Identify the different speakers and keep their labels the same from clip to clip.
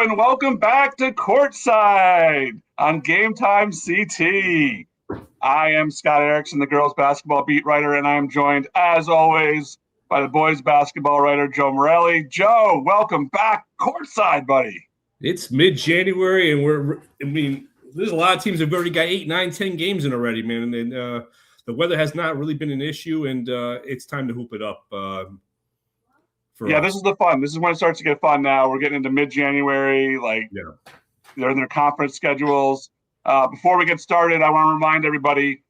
Speaker 1: and welcome back to Courtside on GametimeCT. I am Scott Ericson, the girls basketball beat writer, and I am joined, as always, by the boys basketball writer, Joe Morelli. Joe, welcome back Courtside, buddy.
Speaker 2: It's mid-January, and there's a lot of teams that have already got 8, 9, 10 games in already, man. And the weather has not really been an issue, and it's time to hoop it up.
Speaker 1: This is the fun. This is when it starts to get fun now. We're getting into mid-January. They're in their conference schedules. Before we get started, I want to remind everybody,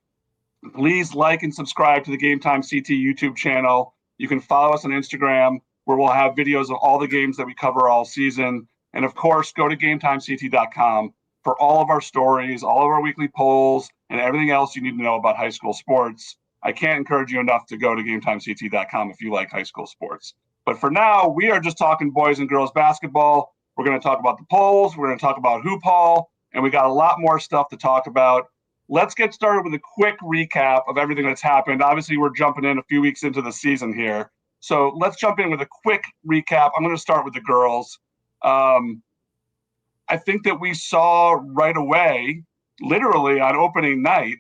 Speaker 1: please like and subscribe to the GametimeCT YouTube channel. You can follow us on Instagram, where we'll have videos of all the games that we cover all season. And, of course, go to GametimeCT.com for all of our stories, all of our weekly polls, and everything else you need to know about high school sports. I can't encourage you enough to go to GametimeCT.com if you like high school sports. But for now, we are just talking boys and girls basketball. We're going to talk about the polls. We're going to talk about Hoophall, and we got a lot more stuff to talk about. Let's get started with a quick recap of everything that's happened. Obviously, we're jumping in a few weeks into the season here. So let's jump in with a quick recap. I'm going to start with the girls. I think that we saw right away, literally on opening night,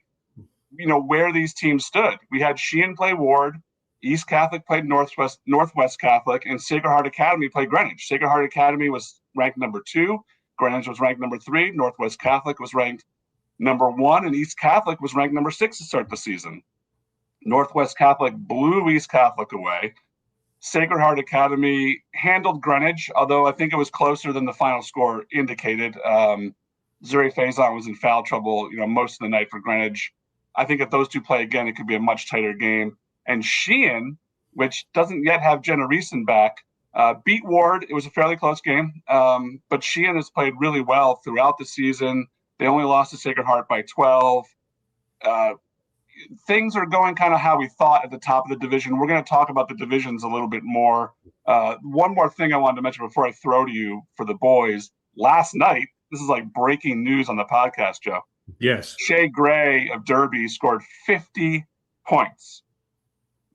Speaker 1: where these teams stood. We had Sheehan play Ward, East Catholic played Northwest Catholic, and Sacred Heart Academy played Greenwich. Sacred Heart Academy was ranked number 2. Greenwich was ranked number 3. Northwest Catholic was ranked number 1, and East Catholic was ranked number 6 to start the season. Northwest Catholic blew East Catholic away. Sacred Heart Academy handled Greenwich, although I think it was closer than the final score indicated. Zuri Faison was in foul trouble, most of the night for Greenwich. I think if those two play again, it could be a much tighter game. And Sheehan, which doesn't yet have Jenna Reeson back, beat Ward. It was a fairly close game, but Sheehan has played really well throughout the season. They only lost to Sacred Heart by 12. Things are going kind of how we thought at the top of the division. We're going to talk about the divisions a little bit more. One more thing I wanted to mention before I throw to you for the boys. Last night, this is like breaking news on the podcast, Joe.
Speaker 2: Yes.
Speaker 1: Shay Gray of Derby scored 50 points.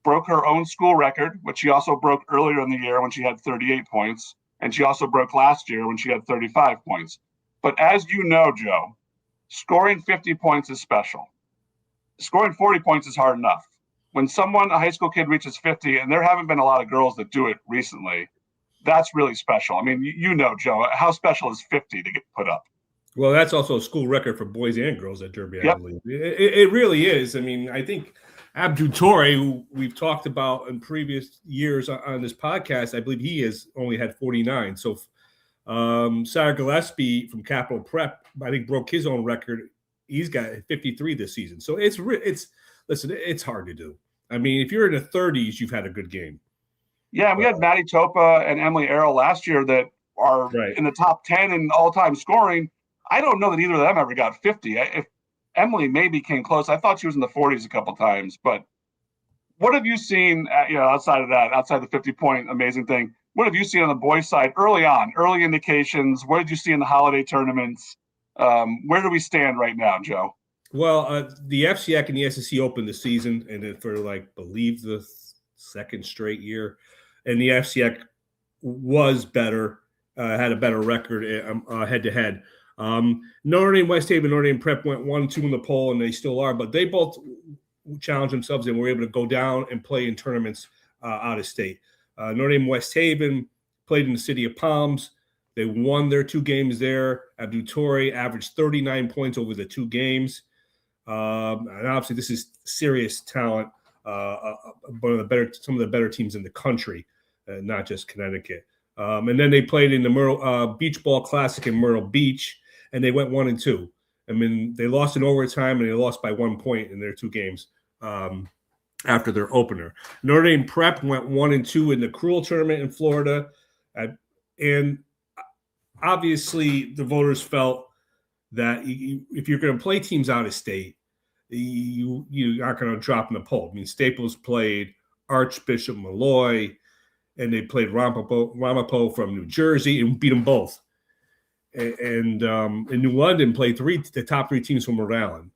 Speaker 1: Broke her own school record, which she also broke earlier in the year when she had 38 points. And she also broke last year when she had 35 points. But as you know, Joe, scoring 50 points is special. Scoring 40 points is hard enough. When a high school kid reaches 50, and there haven't been a lot of girls that do it recently, that's really special. I mean, Joe, how special is 50 to get put up?
Speaker 2: Well, that's also a school record for boys and girls at Derby,
Speaker 1: Yep.
Speaker 2: I believe. It really is. I mean, I think Abdul Torre, who we've talked about in previous years on this podcast, I believe he has only had 49. So Sarah Gillespie from Capital Prep, I think, broke his own record. He's got 53 this season. So it's hard to do. I mean, if you're in the 30s, you've had a good game.
Speaker 1: Yeah, we had Maddie Topa and Emily Errol last year that are in the top 10 in all-time scoring. I don't know that either of them ever got 50. If Emily maybe came close. I thought she was in the 40s a couple times. But what have you seen, outside of that, outside the 50-point amazing thing, what have you seen on the boys' side early on, early indications? What did you see in the holiday tournaments? Where do we stand right now, Joe?
Speaker 2: Well, the FCIAC and the SEC opened the season, and for believe the second straight year, and the FCIAC was better, had a better record head-to-head. Notre Dame, West Haven, Notre Dame Prep went 1-2 in the poll, and they still are, but they both challenged themselves and were able to go down and play in tournaments out of state. Notre Dame, West Haven played in the city of Palms. They won their 2 games there. Abdul Torre averaged 39 points over the 2 games. And obviously, this is serious talent. Some of the better teams in the country, not just Connecticut. And then they played in the Myrtle Beach Ball Classic in Myrtle Beach, and they went 1-2. I mean, they lost in overtime, and they lost by 1 point in their 2 games after their opener. Notre Dame Prep went 1-2 in the Cruel tournament in Florida, and obviously the voters felt that if you're going to play teams out of state, you aren't going to drop in the poll. I mean, Staples played Archbishop Malloy, and they played Ramapo from New Jersey and beat them both. And New London played the top 3 teams from Rhode Island.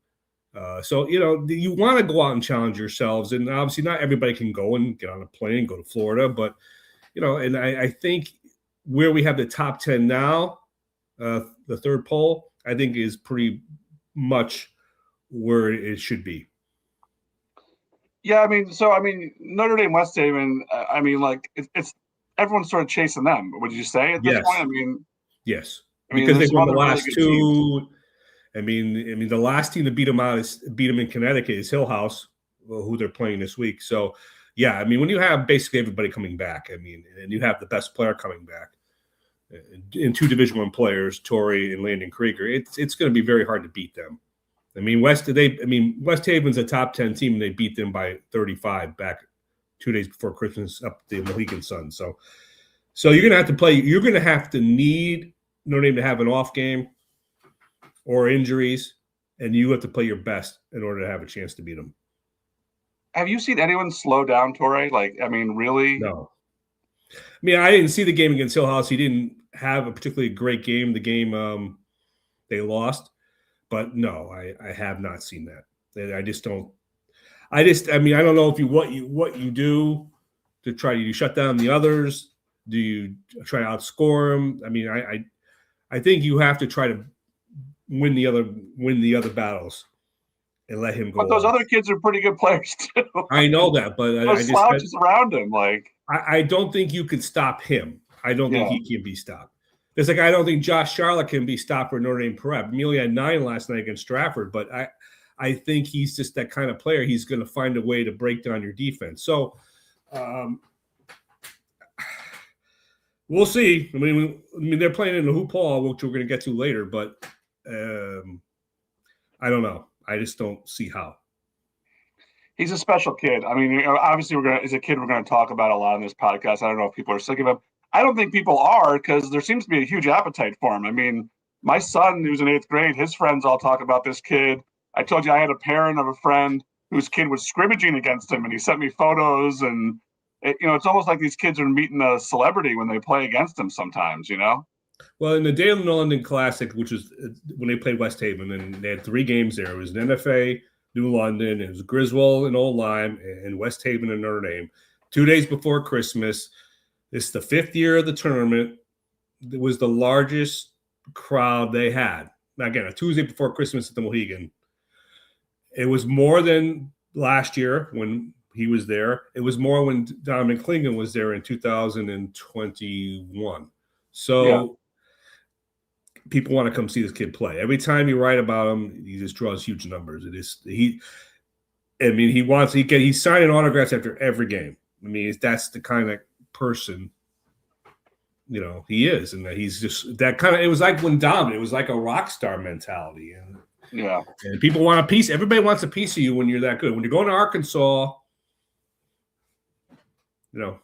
Speaker 2: So, you want to go out and challenge yourselves. And obviously not everybody can go and get on a plane and go to Florida. But, and I think where we have the top 10 now, the third poll, I think is pretty much where it should be.
Speaker 1: Yeah, I mean, Notre Dame, West Haven. I mean, like it's everyone's sort of chasing them. Would you say at this point?
Speaker 2: Yes, because
Speaker 1: there's
Speaker 2: they
Speaker 1: some
Speaker 2: won the
Speaker 1: other really
Speaker 2: last
Speaker 1: good
Speaker 2: two.
Speaker 1: teams.
Speaker 2: I mean, the last team to beat them in Connecticut is Hill House, who they're playing this week. So, yeah, I mean, when you have basically everybody coming back, I mean, and you have the best player coming back, in two Division I players, Torrey and Landon Krieger, it's going to be very hard to beat them. I mean, West Haven's a top 10 team, and they beat them by 35 back 2 days before Christmas up the Mohegan Sun. So you're going to have to play. You're going to have to need Notre Dame to have an off game or injuries, and you have to play your best in order to have a chance to beat them.
Speaker 1: Have you seen anyone slow down Torrey? Like, I mean, really?
Speaker 2: No. I mean, I didn't see the game against Hill House. He didn't have a particularly great game. The game they lost. But no, I have not seen that. I just don't. I mean, I don't know if what you do to try to shut down the others. Do you try to outscore them? I mean, I think you have to try to win the other battles and let him go.
Speaker 1: But those other kids are pretty good players too.
Speaker 2: I know that, but
Speaker 1: those slouches around him, like
Speaker 2: I don't think you could stop him. I don't think he can be stopped. It's like I don't think Josh Charlotte can be stopped for Notre Dame Prep. He only had 9 last night against Stratford, but I think he's just that kind of player. He's going to find a way to break down your defense. So we'll see. I mean, they're playing in the Hoophall, which we're going to get to later, but I don't know. I just don't see how.
Speaker 1: He's a special kid. I mean, obviously, he's a kid we're going to talk about a lot in this podcast. I don't know if people are sick of him. I don't think people are, because there seems to be a huge appetite for him. I mean, my son, who's in 8th grade, his friends all talk about this kid. I told you I had a parent of a friend whose kid was scrimmaging against him, and he sent me photos. And, it's almost like these kids are meeting a celebrity when they play against him sometimes,
Speaker 2: Well, in the Dale London Classic, which was when they played West Haven, and they had 3 games there. It was an NFA, New London, it was Griswold and Old Lyme, and West Haven and Notre Dame. 2 days before Christmas. It's the 5th year of the tournament. It was the largest crowd they had. Now, again, a Tuesday before Christmas at the Mohegan. It was more than last year when he was there. It was more when Donovan Klingon was there in 2021. So people want to come see this kid play. Every time you write about him, he just draws huge numbers. He's signing autographs after every game. I mean, that's the kind of person he is, and that he's just that kind of. It was like when Dominant, it was like a rock star mentality, and people want a piece. Everybody wants a piece of you when you're that good. When you're going to Arkansas, and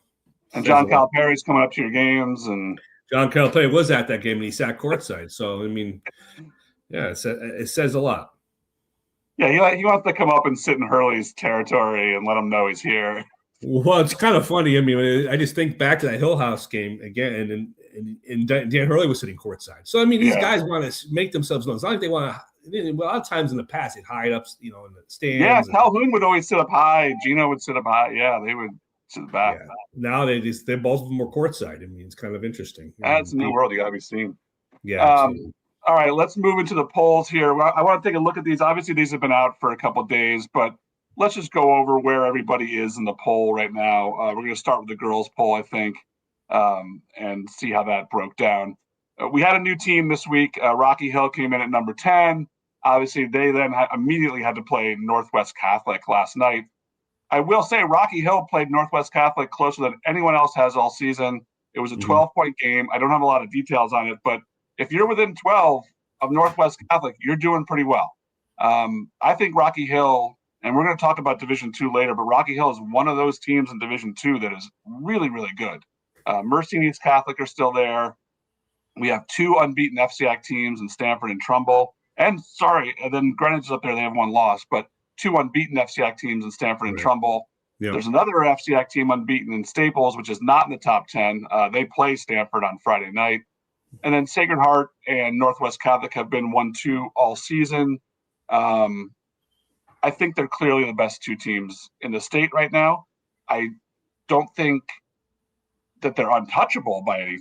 Speaker 1: John Calipari's coming up to your games, and
Speaker 2: John Calipari was at that game, and he sat courtside. So I mean, it says a lot.
Speaker 1: Yeah, he wants to come up and sit in Hurley's territory and let him know he's here.
Speaker 2: Well, it's kind of funny. I mean, I just think back to that Hill House game again, and Dan Hurley was sitting courtside. So, I mean, these guys want to make themselves known. It's not like they want to – a lot of times in the past, they'd hide up, in the stands.
Speaker 1: Yeah, Calhoun would always sit up high. Gino would sit up high. Yeah, they would sit back.
Speaker 2: Yeah. Now they're both of them are courtside. I mean, it's kind of interesting.
Speaker 1: That's a new world you got to be seen.
Speaker 2: Yeah, absolutely.
Speaker 1: All right, let's move into the polls here. I want to take a look at these. Obviously, these have been out for a couple of days, but – let's just go over where everybody is in the poll right now. We're going to start with the girls' poll, I think, and see how that broke down. We had a new team this week. Rocky Hill came in at number 10. Obviously, they then immediately had to play Northwest Catholic last night. I will say Rocky Hill played Northwest Catholic closer than anyone else has all season. It was a 12-point game. I don't have a lot of details on it, but if you're within 12 of Northwest Catholic, you're doing pretty well. I think Rocky Hill – and we're going to talk about Division II later, but Rocky Hill is one of those teams in Division II that is really, really good. Mercy and East Catholic are still there. We have 2 unbeaten FCIAC teams in Stanford and Trumbull. And then Greenwich is up there. They have 1 loss, but 2 unbeaten FCIAC teams in Stanford and Trumbull. Yep. There's another FCIAC team unbeaten in Staples, which is not in the top 10. They play Stanford on Friday night. And then Sacred Heart and Northwest Catholic have been 1-2 all season. I think they're clearly the best 2 teams in the state right now. I don't think that they're untouchable by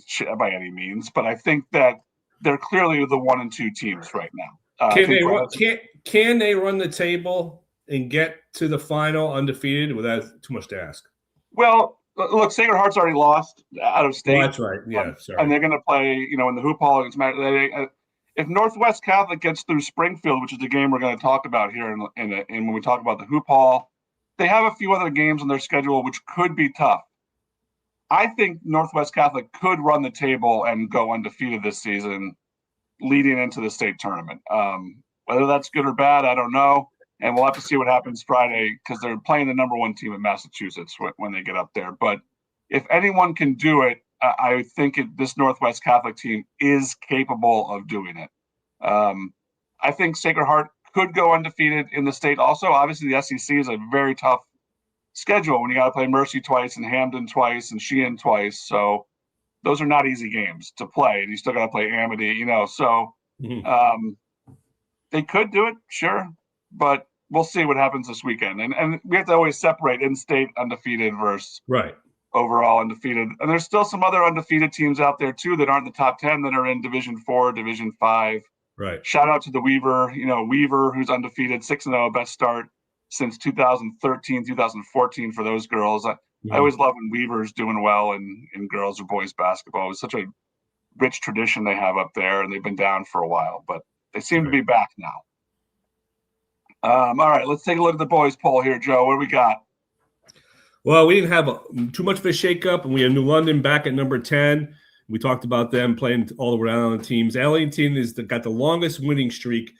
Speaker 1: any means, but I think that they're clearly the 1 and 2 teams right now.
Speaker 2: Can they run the table and get to the final undefeated without too much to ask?
Speaker 1: Well, look, Sacred Heart's already lost out of state.
Speaker 2: Well, that's right. Yeah, sorry.
Speaker 1: And they're going to play, in the Hoophall against if Northwest Catholic gets through Springfield, which is the game we're going to talk about here, and when we talk about the Hoophall, they have a few other games on their schedule which could be tough. I think Northwest Catholic could run the table and go undefeated this season, leading into the state tournament. Whether that's good or bad, I don't know. And we'll have to see what happens Friday because they're playing the number 1 team in Massachusetts when they get up there. But if anyone can do it, I think this Northwest Catholic team is capable of doing it. I think Sacred Heart could go undefeated in the state also. Obviously, the SEC is a very tough schedule when you got to play Mercy twice and Hamden twice and Sheehan twice. So those are not easy games to play. And you still got to play Amity, So they could do it, sure. But we'll see what happens this weekend. And we have to always separate in-state undefeated versus overall undefeated. And there's still some other undefeated teams out there, too, that aren't in the top 10 that are in Division 4, Division 5.
Speaker 2: Right.
Speaker 1: Shout out to the Weaver, Weaver, who's undefeated, 6-0, best start since 2013, 2014 for those girls. I always love when Weaver's doing well in girls or boys basketball. It's such a rich tradition they have up there, and they've been down for a while, but they seem to be back now. All right, let's take a look at the boys poll here, Joe. What do we got?
Speaker 2: Well, we didn't have too much of a shakeup, and we have New London back at number 10. We talked about them playing all around the teams. Ellington got the longest winning streak,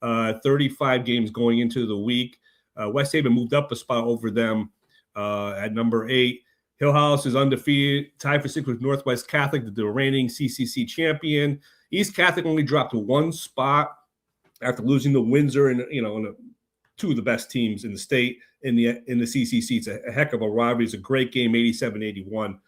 Speaker 2: 35 games going into the week. West Haven moved up a spot over them at number 8. Hillhouse is undefeated, tied for 6th with Northwest Catholic, the reigning CCC champion. East Catholic only dropped to 1 spot after losing to Windsor and two of the best teams in the state in the CCC. It's a heck of a rivalry. It's a great game, 87-81.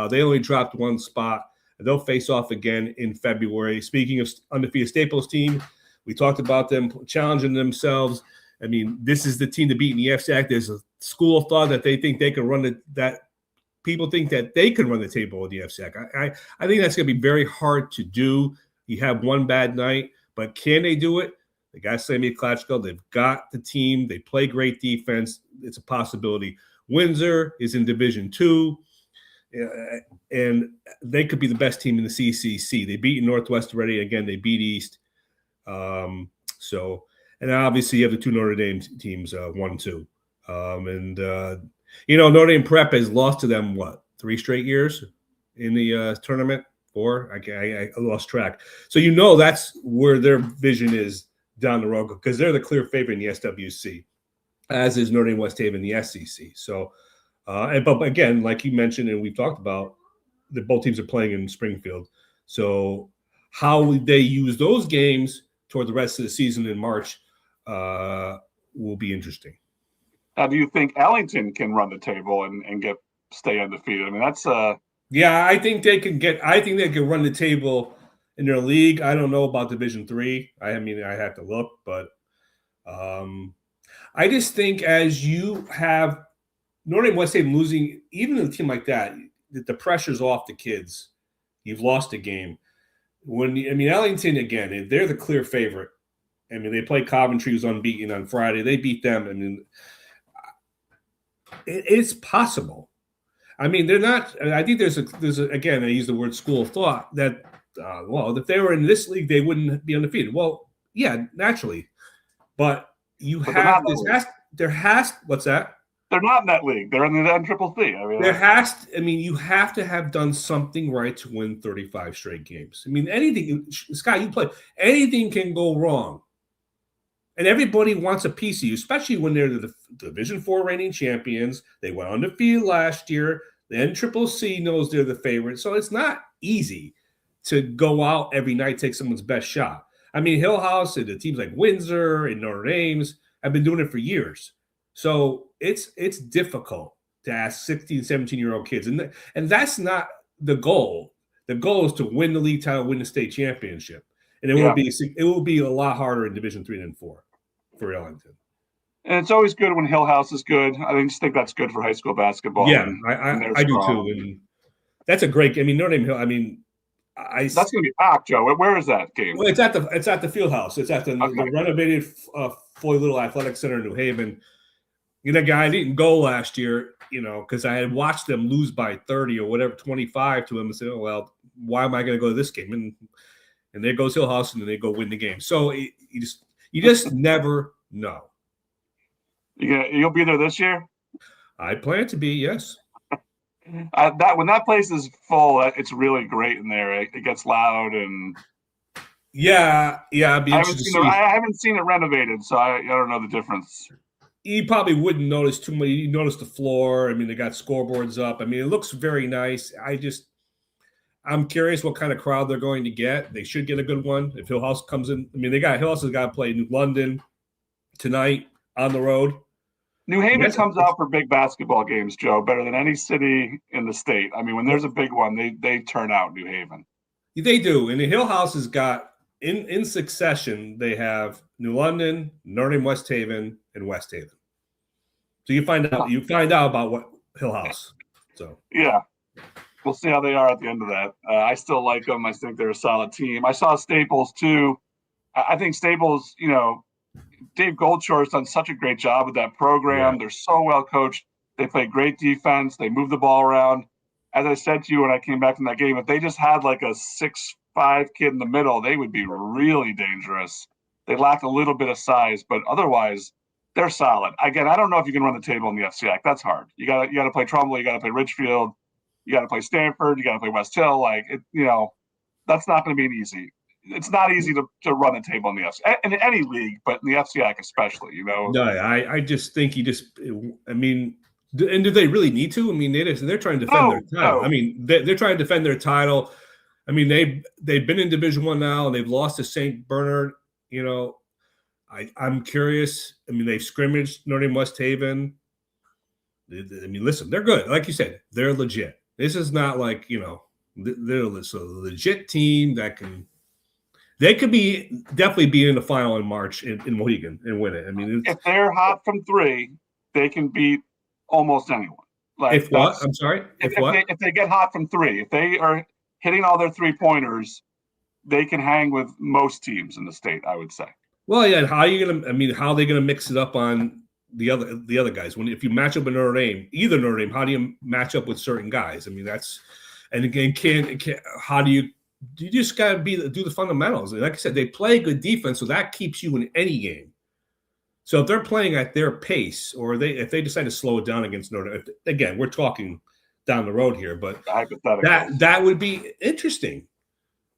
Speaker 2: They only dropped 1 spot. They'll face off again in February. Speaking of undefeated Staples team, we talked about them challenging themselves. I mean, this is the team to beat in the FCAC. There's a school of thought that they think they can run that people think that they can run the table in the FCAC. I think that's going to be very hard to do. You have one bad night, but can they do it? They got Sammy Klatchko. They've got the team. They play great defense. It's a possibility. Windsor is in Division 2. And they could be the best team in the CCC. They beat Northwest already. Again, they beat East. And obviously you have the 2 Notre Dame teams, 1-2. Notre Dame Prep has lost to them, 3 straight years in the tournament? 4? I lost track. So that's where their vision is down the road because they're the clear favorite in the SWC, as is Notre Dame West Haven in the SEC. So but again, like you mentioned and we've talked about, that both teams are playing in Springfield. So how they use those games toward the rest of the season in March will be interesting.
Speaker 1: Now, do you think Ellington can run the table and stay undefeated? I mean, that's
Speaker 2: yeah, I think they can run the table in their league. I don't know about Division 3. I mean, I have to look, but I just think as you have Notre Dame West Haven losing, even a team like that, the pressure's off the kids. You've lost a game. Ellington, again, they're the clear favorite. I mean, they played Coventry, who's unbeaten on Friday. They beat them. I mean, it's possible. I mean, they're not. I think there's again, I use the word school of thought that, if they were in this league, they wouldn't be undefeated. Well, yeah, naturally. But what's that?
Speaker 1: They're not in that league. They're in the NCCC.
Speaker 2: You have to have done something right to win 35 straight games. I mean, anything, Scott, you play, anything can go wrong. And everybody wants a piece of you, especially when they're the Division 4 reigning champions. They went undefeated last year. The NCCC knows they're the favorite. So it's not easy to go out every night, take someone's best shot. I mean, Hillhouse and the teams like Windsor and Notre Dame's have been doing it for years. So it's difficult to ask 16, 17-year-old kids. And that's not the goal. The goal is to win the league title, win the state championship. And it will be a lot harder in Division 3 than 4 for Ellington.
Speaker 1: And it's always good when Hillhouse is good. I just think that's good for high school basketball.
Speaker 2: Yeah, I do too. And that's a great game. I mean, Notre Dame Hill, I
Speaker 1: That's going to be packed, Joe. Where is that game?
Speaker 2: Well, it's at the field house. It's at the
Speaker 1: Okay.
Speaker 2: renovated Floyd Little Athletic Center in New Haven. You know, guy, I didn't go last year, you know, because I had watched them lose by 30 or whatever, 25 to him, and said, oh, well, why am I going to go to this game? And there goes Hillhouse, and then they go win the game. So you just never know.
Speaker 1: You'll be there this year?
Speaker 2: I plan to be, yes.
Speaker 1: When that place is full, it's really great in there. It gets loud and
Speaker 2: I'd be interested to see.
Speaker 1: I haven't seen it renovated, so I don't know the difference.
Speaker 2: You probably wouldn't notice too much. You notice the floor. I mean, they got scoreboards up. I mean, it looks very nice. I'm curious what kind of crowd they're going to get. They should get a good one if Hillhouse comes in. I mean, Hillhouse has got to play New London tonight on the road.
Speaker 1: New Haven comes out for big basketball games, Joe, better than any city in the state. I mean, when there's a big one, they turn out New Haven.
Speaker 2: They do. And the Hillhouse has got, in succession, they have New London, Notre Dame, West Haven, and West Haven. So you find out about what Hillhouse. So
Speaker 1: yeah, we'll see how they are at the end of that. I still like them. I think they're a solid team. I saw Staples too. I think Staples, you know, Dave Goldshore has done such a great job with that program. Yeah. They're so well coached. They play great defense. They move the ball around. As I said to you when I came back from that game, if they just had like a 6'5" kid in the middle, they would be really dangerous. They lack a little bit of size, but otherwise they're solid. Again, I don't know if you can run the table in the FCIAC. That's hard. You got to play Trumbull. You got to play Ridgefield. You got to play Stanford. You got to play West Hill. That's not going to be easy. It's not easy to run a table in the FCIAC, in any league, but in the FCIAC especially, you know.
Speaker 2: No, I just think I mean, and do they really need to? I mean, they're trying to defend their title. No. I mean, they're trying to defend their title. I mean, they've been in Division I now, and they've lost to St. Bernard. You know, I'm curious. I mean, they've scrimmaged Notre Dame, West Haven. I mean, listen, they're good. Like you said, they're legit. This is not like, you know, they're a legit team that can. They could definitely be in the final in March in Mohegan and win it. I mean,
Speaker 1: if they're hot from three, they can beat almost anyone.
Speaker 2: Like if what? I'm sorry.
Speaker 1: If they get hot from three, if they are hitting all their 3-pointers, they can hang with most teams in the state, I would say.
Speaker 2: Well, yeah. How are they gonna mix it up on the other guys? If you match up with Notre Dame, how do you match up with certain guys? I mean, and again, how do you? You just got to do the fundamentals. Like I said, they play good defense, so that keeps you in any game. So if they're playing at their pace, or if they decide to slow it down against Notre Dame, again, we're talking down the road here, but that would be interesting.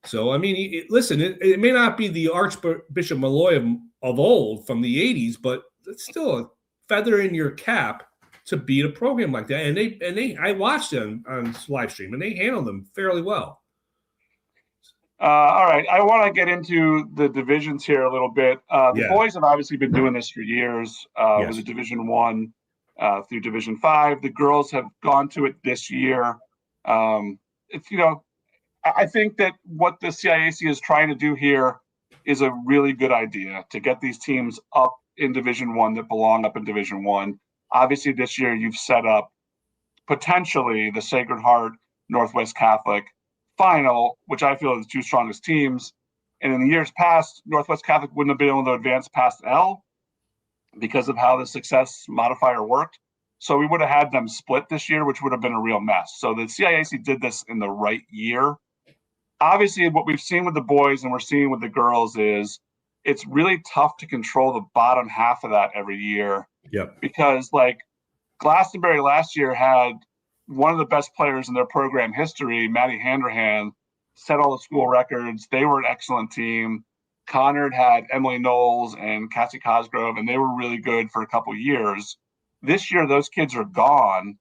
Speaker 2: So I mean, listen, it may not be the Archbishop Malloy of old from the '80s, but it's still a feather in your cap to beat a program like that. And I watched them on live stream, and they handled them fairly well.
Speaker 1: All right, I want to get into the divisions here a little bit. The boys have obviously been doing this for years with the Division I through Division V. The girls have gone to it this year. It's, you know, I think that what the CIAC is trying to do here is a really good idea to get these teams up in Division I that belong up in Division I. Obviously, this year you've set up potentially the Sacred Heart Northwest Catholic final, which I feel are the two strongest teams. And in the years past, Northwest Catholic wouldn't have been able to advance past L because of how the success modifier worked. So we would have had them split this year, which would have been a real mess. So the CIAC did this in the right year. Obviously, what we've seen with the boys and we're seeing with the girls is it's really tough to control the bottom half of that every year.
Speaker 2: Yep.
Speaker 1: Because like Glastonbury last year had one of the best players in their program history, Maddie Handrahan, set all the school records. They were an excellent team. Conard had Emily Knowles and Cassie Cosgrove, and they were really good for a couple of years. This year, those kids are gone,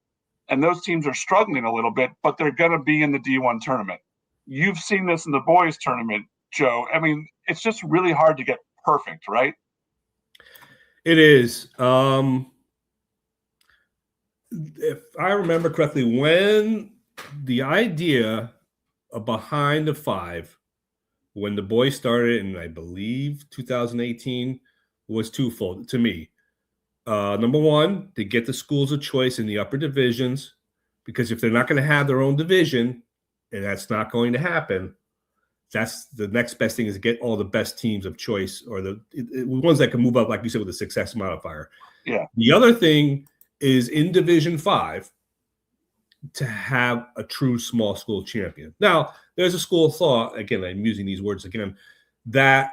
Speaker 1: and those teams are struggling a little bit, but they're going to be in the D1 tournament. You've seen this in the boys tournament, Joe. I mean, it's just really hard to get perfect, right?
Speaker 2: It is. If I remember correctly, when the idea of Behind the Five, when the boys started in, I believe, 2018, was twofold to me. Number one, to get the schools of choice in the upper divisions, because if they're not going to have their own division, and that's not going to happen, That's the next best thing is to get all the best teams of choice or the ones that can move up, like you said, with the success modifier.
Speaker 1: Yeah.
Speaker 2: The other thing is in Division 5 to have a true small school champion. Now, there's a school of thought, again, I'm using these words again, that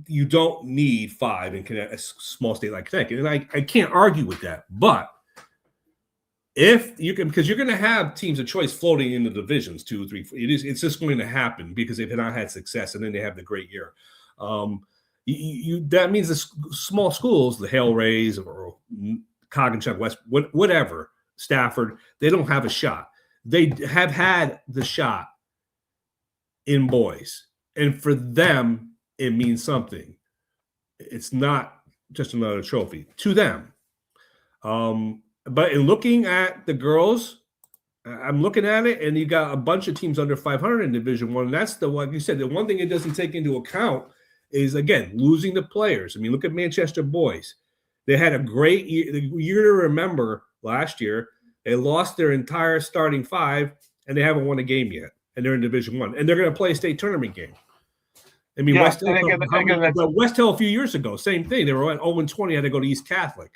Speaker 2: you don't need 5 in a small state like Connecticut. And I can't argue with that. But if you can, because you're going to have teams of choice floating in the divisions 2, 3, 4. It's just going to happen because they've not had success, and then they have the great year. That means the small schools, the Hale Rays or Coggins, West, whatever, Stafford, they don't have a shot. They have had the shot in boys, and for them, it means something. It's not just another trophy to them. But in looking at the girls, I'm looking at it, and you got a bunch of teams under 500 in Division One. That's the one you said. The one thing it doesn't take into account is, again, losing the players. I mean, look at Manchester boys. They had a great year. The year to remember last year, they lost their entire starting 5, and they haven't won a game yet, and they're in Division One, and they're going to play a state tournament game. I mean, West Hill a few years ago, same thing. They were at 0-20, had to go to East Catholic.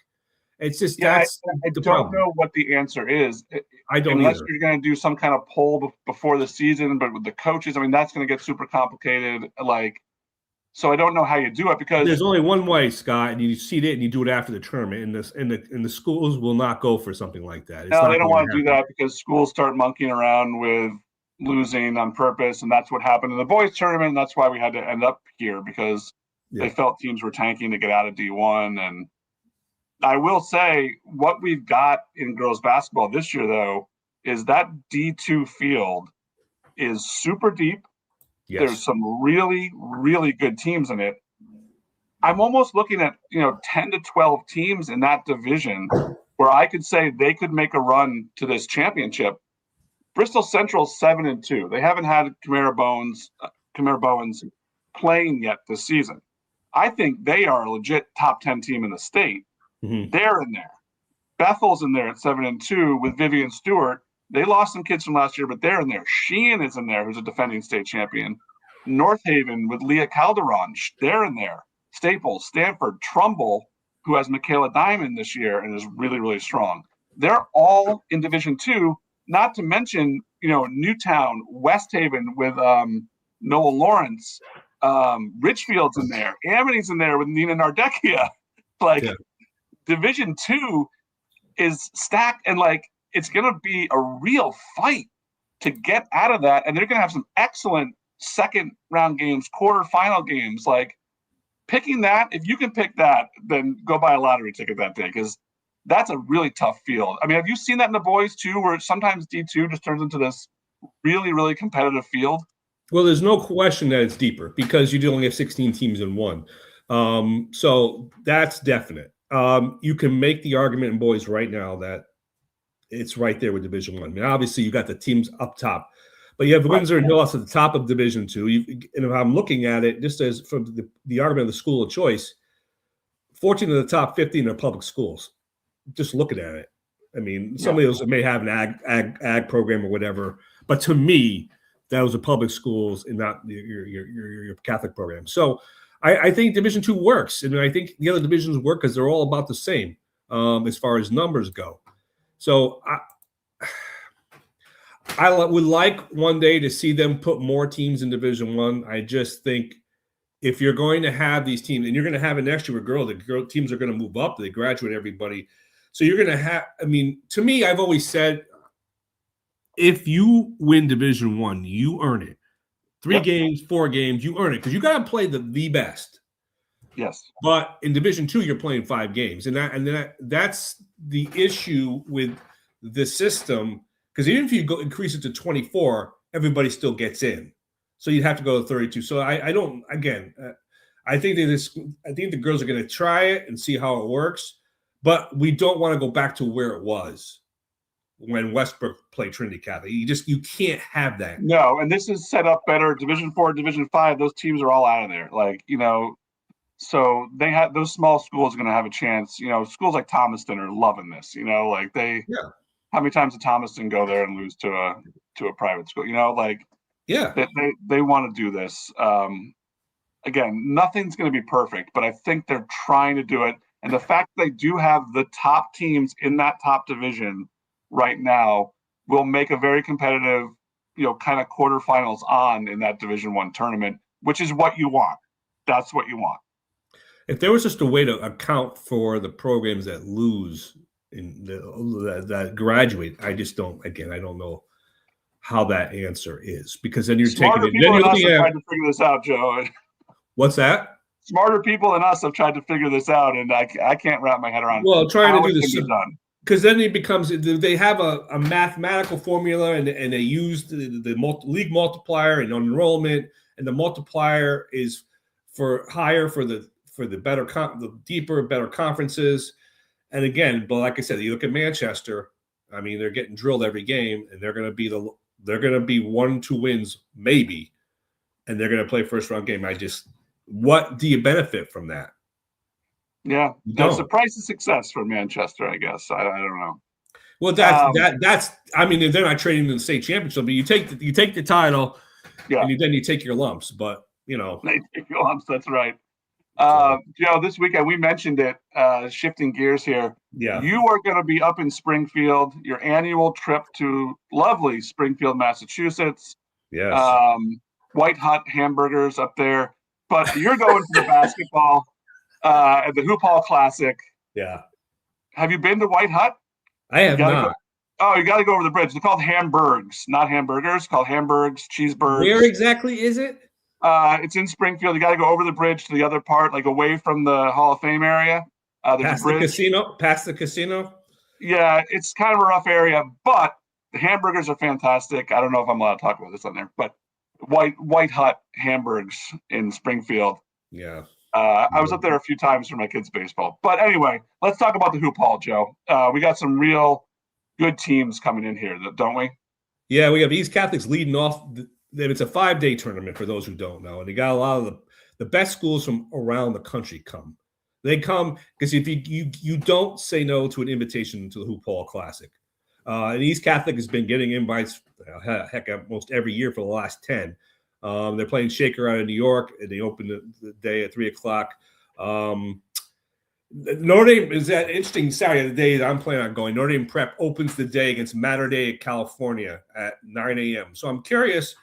Speaker 2: It's just
Speaker 1: I don't know what the answer is.
Speaker 2: I don't
Speaker 1: unless
Speaker 2: either.
Speaker 1: You're going to do some kind of poll before the season, but with the coaches, I mean, that's going to get super complicated. So I don't know how you do it because
Speaker 2: there's only one way, Scott, and you seed it and you do it after the tournament. And the schools will not go for something like that.
Speaker 1: No, they don't want to do that because schools start monkeying around with losing on purpose, and that's what happened in the boys tournament. And that's why we had to end up here because they felt teams were tanking to get out of D1. And I will say what we've got in girls basketball this year, though, is that D2 field is super deep. Yes. There's some really, really good teams in it. I'm almost looking at, 10 to 12 teams in that division where I could say they could make a run to this championship. Bristol Central's 7-2. They haven't had Camara Bowens playing yet this season. I think they are a legit top 10 team in the state. Mm-hmm. They're in there. Bethel's in there at 7-2 with Vivian Stewart. They lost some kids from last year, but they're in there. Sheehan is in there, who's a defending state champion. North Haven with Leah Calderon, they're in there. Staples, Stanford, Trumbull, who has Michaela Diamond this year and is really, really strong. They're all in Division 2, not to mention, Newtown, West Haven with Noah Lawrence, Richfield's in there. Amity's in there with Nina Nardecchia. Division 2 is stacked, and it's going to be a real fight to get out of that. And they're going to have some excellent second round games, quarterfinal games. Picking that, if you can pick that, then go buy a lottery ticket that day because that's a really tough field. I mean, have you seen that in the boys too, where sometimes D2 just turns into this really, really competitive field?
Speaker 2: Well, there's no question that it's deeper because you only have 16 teams in one. So that's definite. You can make the argument in boys right now that it's right there with Division 1. I mean, obviously, you got the teams up top, but you have Windsor and Hills at the top of Division 2. And if I'm looking at it, just as from the argument of the school of choice, 14 of the top 15 are public schools. Just looking at it. I mean, some of those may have an ag program or whatever, but to me, those are public schools and not your Catholic program. So I think Division 2 works, and I think the other divisions work because they're all about the same as far as numbers go. So I would like one day to see them put more teams in Division 1. I just think if you're going to have these teams, and you're going to have an extra girl, the girl teams are going to move up, they graduate everybody. So you're going to have, I mean, to me, I've always said, if you win Division 1, you earn it. 3 games, 4 games, you earn it because you got to play the best.
Speaker 1: Yes.
Speaker 2: But in Division 2, you're playing 5 games, and that's the issue with the system. Because even if you increase it to 24, everybody still gets in. So you'd have to go to 32. So I don't. Again, I think the girls are going to try it and see how it works, but we don't want to go back to where it was when Westbrook played Trinity Catholic. You can't have that.
Speaker 1: No, and this is set up better. Division 4, Division 5, those teams are all out of there. So they have those small schools are going to have a chance. Schools like Thomaston are loving this. How many times did Thomaston go there and lose to a private school?
Speaker 2: Yeah.
Speaker 1: that they want to do this. Again, nothing's going to be perfect, but I think they're trying to do it. And the fact they do have the top teams in that top division right now will make a very competitive, kind of quarterfinals on in that Division I tournament, which is what you want. That's what you want.
Speaker 2: If there was just a way to account for the programs that lose that graduate, I just don't. Again, I don't know how that answer is, because then you're
Speaker 1: Smarter
Speaker 2: taking it.
Speaker 1: people
Speaker 2: Then
Speaker 1: than us
Speaker 2: you're
Speaker 1: have
Speaker 2: looking
Speaker 1: tried
Speaker 2: at
Speaker 1: to figure this out, Joe.
Speaker 2: what's that?
Speaker 1: Smarter people than us have tried to figure this out, and I can't wrap my head around
Speaker 2: trying
Speaker 1: how
Speaker 2: to do
Speaker 1: it
Speaker 2: this
Speaker 1: can be done.
Speaker 2: because then it becomes they have a mathematical formula, and they use the league multiplier and enrollment, and the multiplier is for higher for the better the deeper, better conferences. And again, but like I said, you look at Manchester. I mean, they're getting drilled every game, and they're going to be 1-2 wins maybe, and they're going to play first round game. What do you benefit from that?
Speaker 1: Yeah, that's the price of success for Manchester, I guess. I don't know.
Speaker 2: Well, that's. I mean, they're not trading in the state championship, but you take the title, and then you take your lumps. But
Speaker 1: they take your lumps. That's right. Joe, this weekend we mentioned it. Shifting gears here.
Speaker 2: Yeah,
Speaker 1: you are going to be up in Springfield. Your annual trip to lovely Springfield, Massachusetts.
Speaker 2: Yes.
Speaker 1: White hot hamburgers up there, but you're going to the basketball at the Hoophall Classic.
Speaker 2: Yeah.
Speaker 1: Have you been to White Hut?
Speaker 2: I have not.
Speaker 1: You got to go over the bridge. They're called hamburgs, not hamburgers. Called hamburgs, cheeseburgers.
Speaker 2: Where exactly is it?
Speaker 1: It's in Springfield. You got to go over the bridge to the other part, like away from the Hall of Fame area.
Speaker 2: Past the casino?
Speaker 1: Yeah, it's kind of a rough area, but the hamburgers are fantastic. I don't know if I'm allowed to talk about this on there, but White Hut hamburgers in Springfield.
Speaker 2: Yeah.
Speaker 1: I was up there a few times for my kids' baseball. But anyway, let's talk about the Hoop Hall, Joe. We got some real good teams coming in here, don't we?
Speaker 2: Yeah, we have East Catholics leading off. It's a 5-day tournament for those who don't know. And they got a lot of the best schools from around the country come. They come because if you don't say no to an invitation to the Hoop Hall Classic. And East Catholic has been getting invites, heck, almost every year for the last 10. They're playing Shaker out of New York, and they open the day at 3:00. Notre Dame is that interesting Saturday, the day that I'm planning on going. Notre Dame Prep opens the day against Mater Dei, California at 9 a.m. So I'm curious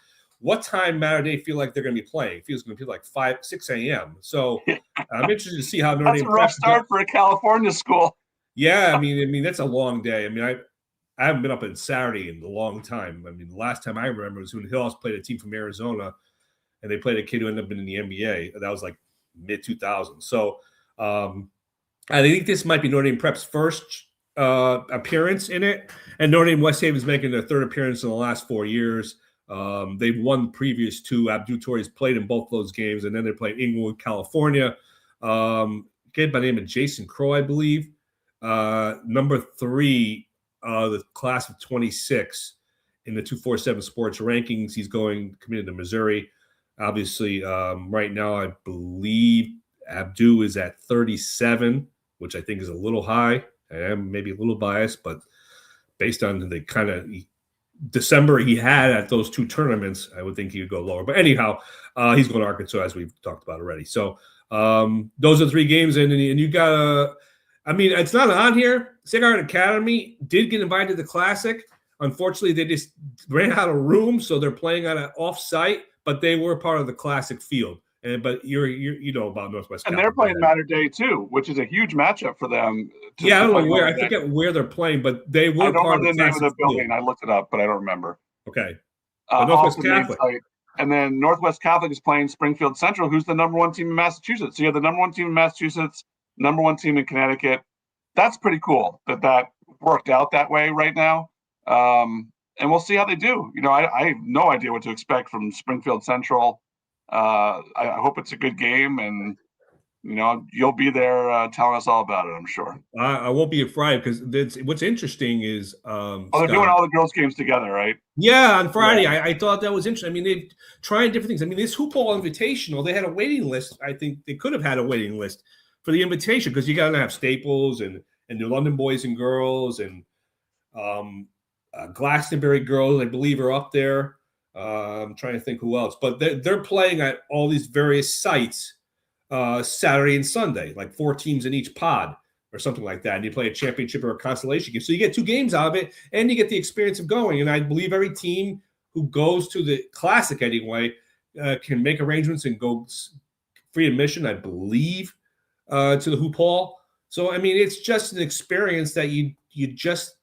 Speaker 2: what time Mater Dei feel like they're going to be playing. It feels going to be like 6 a.m. So I'm interested to see how Notre Dame.
Speaker 1: That's a rough start for a California school.
Speaker 2: Yeah, I mean that's a long day. I mean, I haven't been up on Saturday in a long time. I mean, the last time I remember was when Hills played a team from Arizona, and they played a kid who ended up in the NBA. That was like mid-2000s. So I think this might be Notre Dame Prep's first appearance in it. And Notre Dame West Haven's making their third appearance in the last 4 years. They've won the previous two. Abdul Torre's played in both those games, and then they're playing Inglewood, California. Kid by the name of Jason Crow, I believe. Number 3, the class of 26 in the 247 Sports rankings. He's committed to Missouri. Obviously, right now, I believe Abdu is at 37, which I think is a little high. I am maybe a little biased, but based on the kind of December he had at those two tournaments, I would think he would go lower. But anyhow, he's going to Arkansas, as we've talked about already. So those are 3 games, and you got I mean, it's not on here. Cigar Academy did get invited to the Classic. Unfortunately, they just ran out of room, so they're playing on an off-site, but they were part of the Classic field. But you know about Northwest
Speaker 1: and
Speaker 2: Catholic,
Speaker 1: they're playing Mater Dei too, which is a huge matchup for them.
Speaker 2: I don't know where. I forget where they're playing, but they were part of the
Speaker 1: name
Speaker 2: Classic
Speaker 1: of the building.
Speaker 2: field.
Speaker 1: I looked it up, but I don't remember.
Speaker 2: Okay. Northwest
Speaker 1: Catholic. And then Northwest Catholic is playing Springfield Central, who's the number 1 team in Massachusetts. So you have the number 1 team in Massachusetts, number 1 team in Connecticut. That's pretty cool that worked out that way right now. And we'll see how they do. I have no idea what to expect from Springfield Central. I hope it's a good game, and you'll be there telling us all about it, I'm sure.
Speaker 2: I won't be afraid, because what's interesting is
Speaker 1: they're doing all the girls' games together, right?
Speaker 2: Yeah, on Friday. Yeah. I thought that was interesting. I mean, they've tried different things. I mean, this Hoophall Invitational, they had a waiting list. I think they could have had a waiting list for the invitation, because you got to have Staples and the London boys and girls and Glastonbury girls, I believe, are up there. I'm trying to think who else, but they're playing at all these various sites Saturday and Sunday, like 4 teams in each pod or something like that. And you play a championship or a consolation game. So you get 2 games out of it, and you get the experience of going. And I believe every team who goes to the Classic anyway can make arrangements and go free admission, I believe, to the Hoophall. So, I mean, it's just an experience that you just,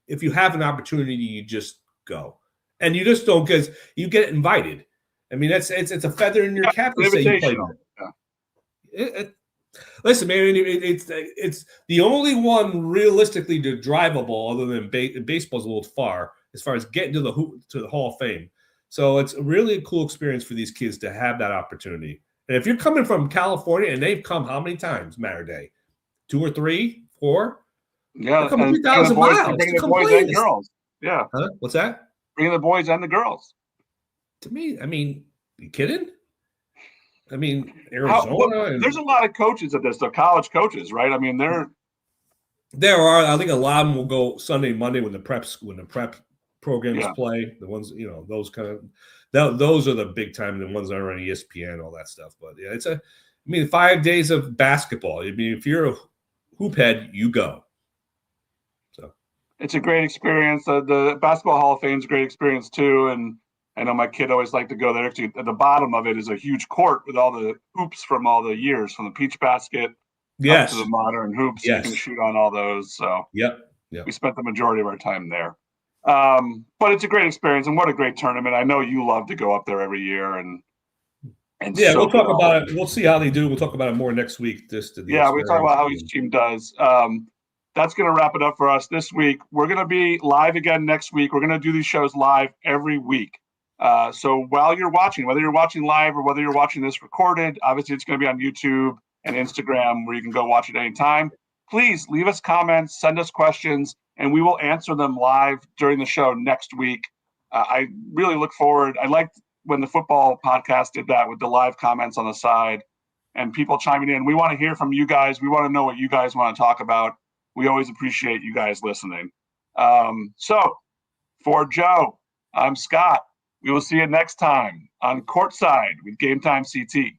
Speaker 2: if you have an opportunity, you just go. And you just don't, because you get invited. I mean, it's a feather in your cap to say you played there. Listen, man, it's the only one realistically to drive a ball other than baseball's a little far as far as getting to the Hall of Fame. So it's really a cool experience for these kids to have that opportunity. And if you're coming from California and they've come how many times, Matter Day? 2 or 3, 4?
Speaker 1: Yeah,
Speaker 2: come 3,000 miles.
Speaker 1: Bringing the boys and girls. Yeah.
Speaker 2: Huh? What's that?
Speaker 1: Bringing the boys and the girls.
Speaker 2: To me, I mean, you kidding? I mean, Arizona.
Speaker 1: There's a lot of coaches at this, though, college coaches, right? I mean,
Speaker 2: there are. I think a lot of them will go Sunday, Monday when the prep programs play. The ones, those kind of those are the big time. The ones that are on ESPN, all that stuff. But yeah, 5 days of basketball. I mean, if you're a hoop head, you go. So
Speaker 1: it's a great experience. The Basketball Hall of Fame is a great experience too, and I know my kid always liked to go there. Actually, at the bottom of it is a huge court with all the hoops from all the years, from the peach basket up to the modern hoops. Yes. You can shoot on all those. So we spent the majority of our time there. But it's a great experience, and what a great tournament. I know you love to go up there every year. And
Speaker 2: we'll talk about it. We'll see how they do. We'll talk about it more next week. We'll
Speaker 1: talk about how each team does. That's going to wrap it up for us this week. We're going to be live again next week. We're going to do these shows live every week. So while you're watching, whether you're watching live or whether you're watching this recorded, obviously it's going to be on YouTube and Instagram where you can go watch it anytime. Please leave us comments, send us questions, and we will answer them live during the show next week. I really look forward. I liked when the football podcast did that with the live comments on the side and people chiming in. We want to hear from you guys. We want to know what you guys want to talk about. We always appreciate you guys listening. So for Joe, I'm Scott. We will see you next time on Courtside with GametimeCT.